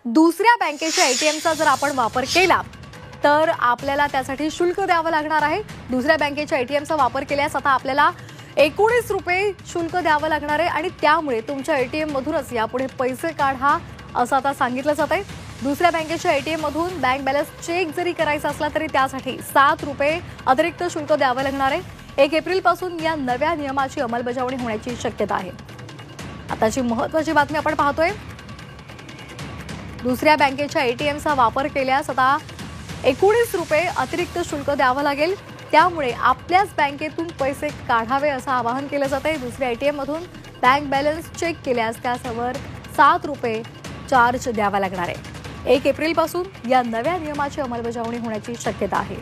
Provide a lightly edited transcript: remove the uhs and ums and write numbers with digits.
दुसऱ्या बँकेच्या एटीएमचा जर आपण वापर केला तर आपल्याला त्यासाठी शुल्क द्यावं लागणार आहे। दुसऱ्या बँकेच्या एटीएमचा वापर केल्यास आता आपल्याला 19 रुपये शुल्क द्यावं लागणार आहे आणि त्यामुळे तुमच्या एटीएम मधूनच यापुढे पैसे काढा असं आता सांगितलं जात आहे। दुसऱ्या बँकेच्या एटीएम मधून बँक बॅलन्स चेक जरी करायचा असला तरी त्यासाठी 7 रुपये अतिरिक्त शुल्क द्यावं लागणार आहे। 1 एप्रिल पासून या नव्या नियमाची अंमलबजावणी होण्याची शक्यता आहे। आताची महत्त्वाची बातमी आपण पाहतोय। दुसऱ्या बँकेच्या एटीएमचा वापर केल्यास आता 19 रुपये अतिरिक्त शुल्क द्यावं लागेल। त्यामुळे आपल्याच बँकेतून पैसे काढावे असं आवाहन केलं जात आहे। दुसऱ्या एटीएम मधून बँक बॅलन्स चेक केल्यास त्यासवर 7 रुपये चार्ज द्यावा लागणार आहे। 1 एप्रिल पासून या नव्या नियमाची अंमलबजावणी होण्याची शक्यता आहे।